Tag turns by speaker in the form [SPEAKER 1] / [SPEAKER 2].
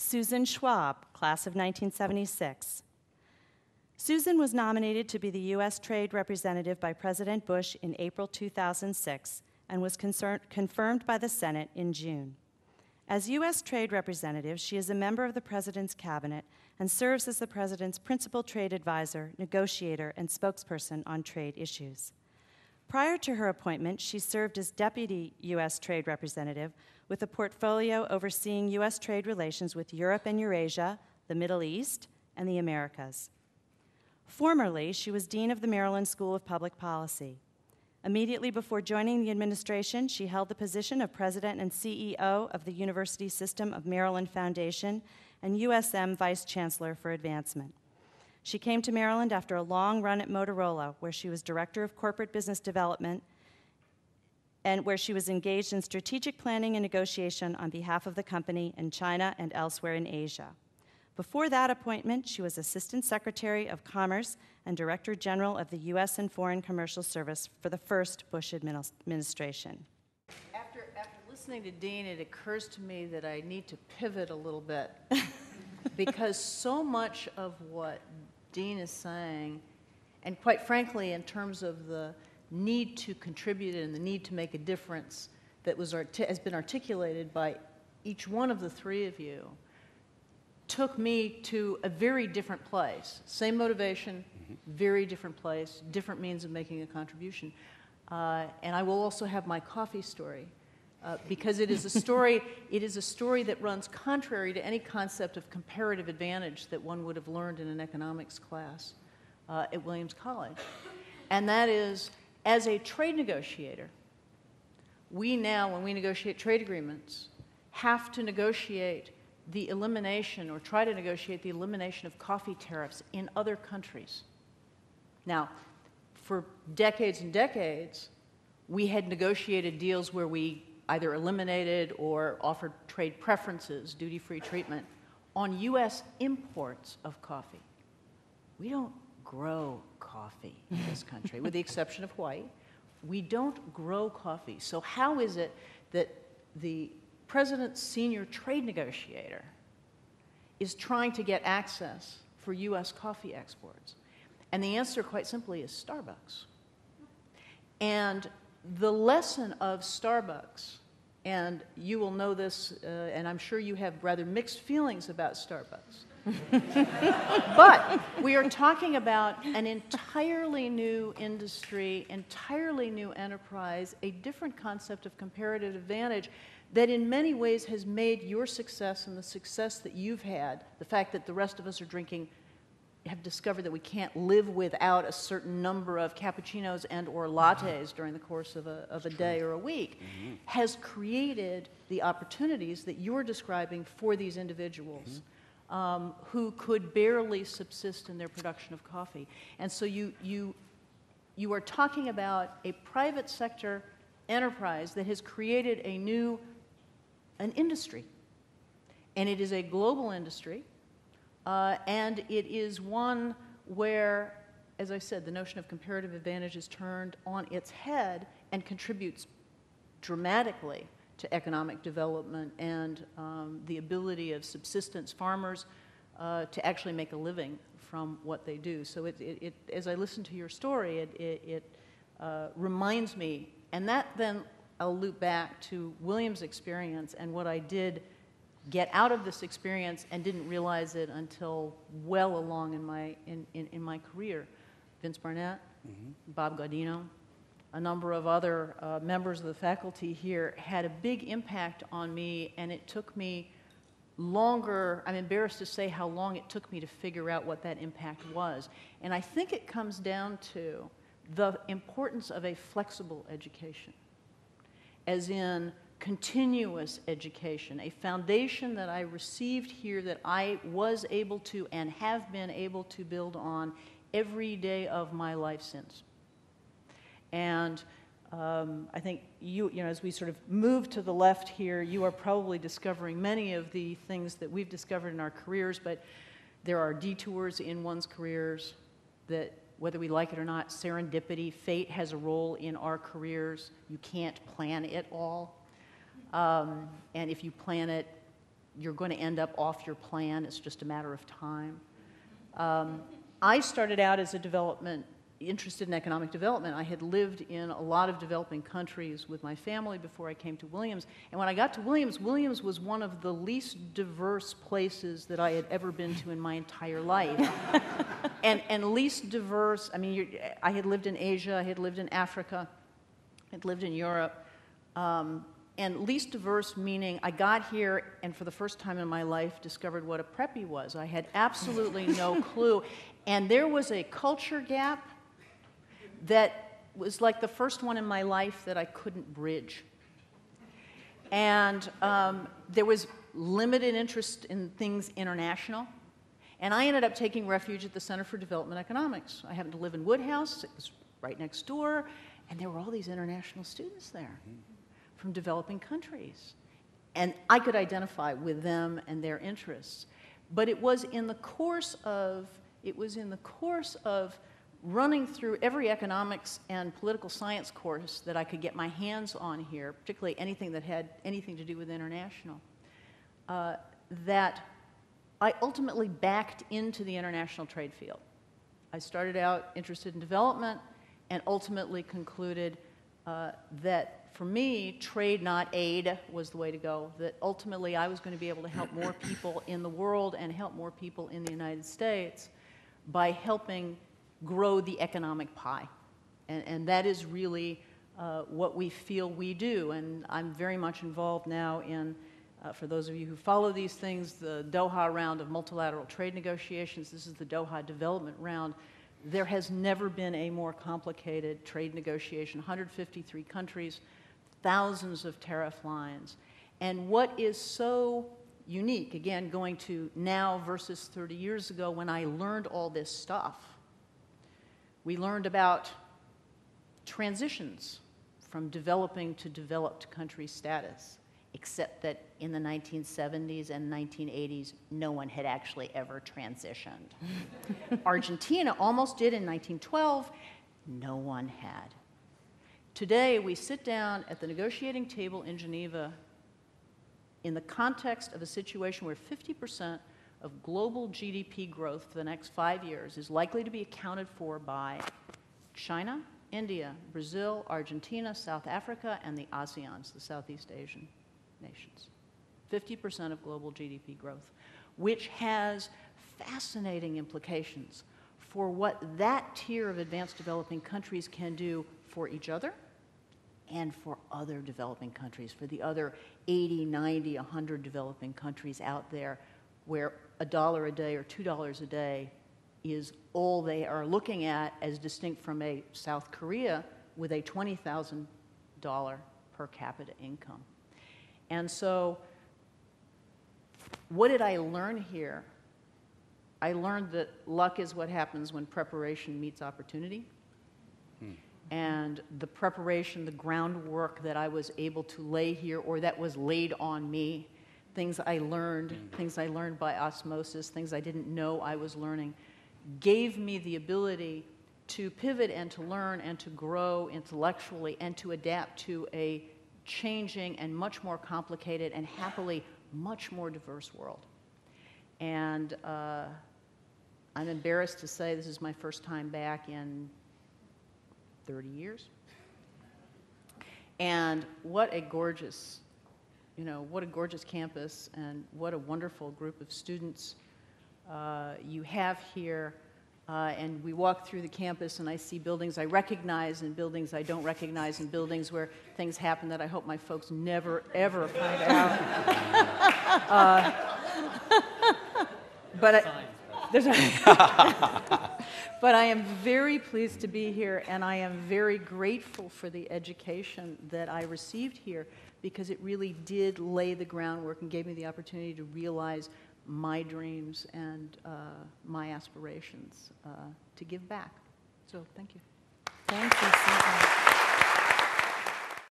[SPEAKER 1] Susan Schwab, class of 1976. Susan was nominated to be the U.S. Trade Representative by President Bush in April 2006 and was confirmed by the Senate in June. As U.S. Trade Representative, she is a member of the President's Cabinet and serves as the President's principal trade advisor, negotiator, and spokesperson on trade issues. Prior to her appointment, she served as Deputy U.S. Trade Representative with a portfolio overseeing U.S. trade relations with Europe and Eurasia, the Middle East, and the Americas. Formerly, she was Dean of the Maryland School of Public Policy. Immediately before joining the administration, she held the position of President and CEO of the University System of Maryland Foundation and USM Vice Chancellor for Advancement. She came to Maryland after a long run at Motorola, where she was Director of Corporate Business Development and where she was engaged in strategic planning and negotiation on behalf of the company in China and elsewhere in Asia. Before that appointment, she was Assistant Secretary of Commerce and Director General of the U.S. and Foreign Commercial Service for the first Bush administration.
[SPEAKER 2] After listening to Dean, it occurs to me that I need to pivot a little bit because so much of what Dean is saying, and quite frankly, in terms of the need to contribute and the need to make a difference that has been articulated by each one of the three of you, took me to a very different place. Same motivation, very different place, different means of making a contribution. And I will also have my coffee story, because it is a story, that runs contrary to any concept of comparative advantage that one would have learned in an economics class at Williams College. And that is, as a trade negotiator, we now, when we negotiate trade agreements, have to negotiate the elimination, or try to negotiate the elimination of coffee tariffs in other countries. Now, for decades and decades, we had negotiated deals where we either eliminated or offered trade preferences, duty-free treatment, on U.S. imports of coffee. We don't grow coffee in this country, with the exception of Hawaii. We don't grow coffee. So how is it that the President's senior trade negotiator is trying to get access for U.S. coffee exports? And the answer, quite simply, is Starbucks. And the lesson of Starbucks, and you will know this, and I'm sure you have rather mixed feelings about Starbucks, but we are talking about an entirely new industry, entirely new enterprise, a different concept of comparative advantage that in many ways has made your success and the success that you've had, the fact that the rest of us are drinking, have discovered that we can't live without a certain number of cappuccinos and or lattes during the course of a day or a week, has created the opportunities that you're describing for these individuals who could barely subsist in their production of coffee. And so you are talking about a private sector enterprise that has created an industry. And it is a global industry, and it is one where, as I said, the notion of comparative advantage is turned on its head and contributes dramatically to economic development and the ability of subsistence farmers to actually make a living from what they do. So as I listen to your story, it reminds me, and that then I'll loop back to William's experience and what I did get out of this experience and didn't realize it until well along in my career. Vince Barnett, Bob Gaudino, a number of other members of the faculty here had a big impact on me, and it took me longer, I'm embarrassed to say how long it took me to figure out what that impact was. And I think it comes down to the importance of a flexible education, as in continuous education, a foundation that I received here that I was able to and have been able to build on every day of my life since. And I think you know, as we sort of move to the left here, you are probably discovering many of the things that we've discovered in our careers, but there are detours in one's careers that, whether we like it or not, serendipity, fate has a role in our careers. You can't plan it all. And if you plan it, you're going to end up off your plan. It's just a matter of time. I started out as interested in economic development. I had lived in a lot of developing countries with my family before I came to Williams. And when I got to Williams, Williams was one of the least diverse places that I had ever been to in my entire life. and least diverse, I mean, I had lived in Asia, I had lived in Africa, I had lived in Europe. And least diverse meaning I got here and for the first time in my life discovered what a preppy was. I had absolutely no clue. And there was a culture gap that was like the first one in my life that I couldn't bridge. And there was limited interest in things international. And I ended up taking refuge at the Center for Development Economics. I happened to live in Woodhouse. It was right next door. And there were all these international students there from developing countries. And I could identify with them and their interests. But it was in the course of running through every economics and political science course that I could get my hands on here, particularly anything that had anything to do with international, that I ultimately backed into the international trade field. I started out interested in development and ultimately concluded that for me, trade, not aid, was the way to go, that ultimately I was going to be able to help more people in the world and help more people in the United States by helping grow the economic pie. And that is really what we feel we do. And I'm very much involved now in, for those of you who follow these things, the Doha round of multilateral trade negotiations. This is the Doha development round. There has never been a more complicated trade negotiation. 153 countries, thousands of tariff lines. And what is so unique, again, going to now versus 30 years ago when I learned all this stuff, we learned about transitions from developing to developed country status, except that in the 1970s and 1980s, no one had actually ever transitioned. Argentina almost did in 1912. No one had. Today, we sit down at the negotiating table in Geneva in the context of a situation where 50% of global GDP growth for the next 5 years is likely to be accounted for by China, India, Brazil, Argentina, South Africa, and the ASEANs, the Southeast Asian nations. 50% of global GDP growth, which has fascinating implications for what that tier of advanced developing countries can do for each other and for other developing countries, for the other 80, 90, 100 developing countries out there where $1 a day or $2 a day is all they are looking at, as distinct from a South Korea with a $20,000 per capita income. And so what did I learn here? I learned that luck is what happens when preparation meets opportunity. And the preparation, the groundwork that I was able to lay here, or that was laid on me, things I learned by osmosis, things I didn't know I was learning, gave me the ability to pivot and to learn and to grow intellectually and to adapt to a changing and much more complicated and happily much more diverse world. And I'm embarrassed to say this is my first time back in 30 years. And what a gorgeous, what a gorgeous campus and what a wonderful group of students you have here. And we walk through the campus and I see buildings I recognize and buildings I don't recognize and buildings where things happen that I hope my folks never, ever find out. But I am very pleased to be here, and I am very grateful for the education that I received here, because it really did lay the groundwork and gave me the opportunity to realize my dreams and my aspirations to give back. So thank you.
[SPEAKER 1] Thank you so much.